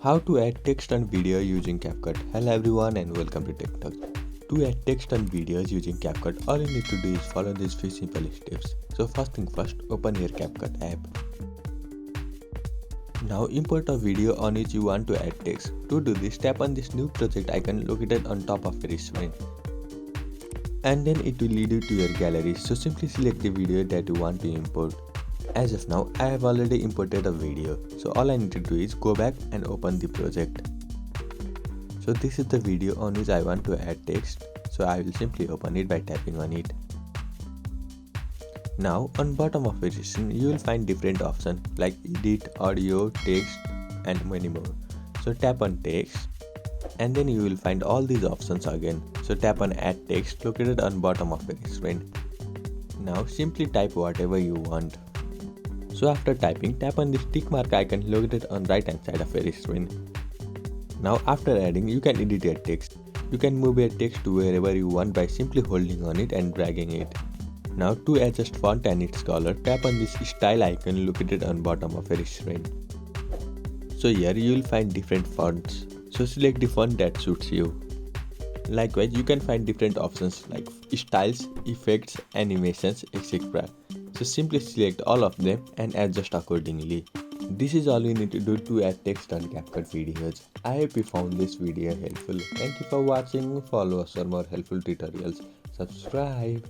How to add text and video using CapCut. Hello everyone and welcome to Tech Talk. To add text and videos using CapCut, all you need to do is follow these few simple steps. So first thing first, open your CapCut app. Now import a video on which you want to add text. To do this, tap on this new project icon located on top of your screen. And then it will lead you to your gallery. So simply select the video that you want to import. As of now, I have already imported a video, so all I need to do is go back and open the project. So this is the video on which I want to add text, so I will simply open it by tapping on it. Now on bottom of your screen, you will find different options like edit, audio, text and many more. So tap on text and then you will find all these options again. So tap on add text located on bottom of your screen. Now simply type whatever you want. So after typing, tap on this tick mark icon located on right hand side of your screen. Now after adding, you can edit your text. You can move your text to wherever you want by simply holding on it and dragging it. Now to adjust font and its color, tap on this style icon located on bottom of your screen. So here you will find different fonts. So select the font that suits you. Likewise, you can find different options like styles, effects, animations, etc. So simply select all of them and adjust accordingly. This is all you need to do to add text on CapCut videos. I hope you found this video helpful. Thank you for watching. Follow us for more helpful tutorials. Subscribe.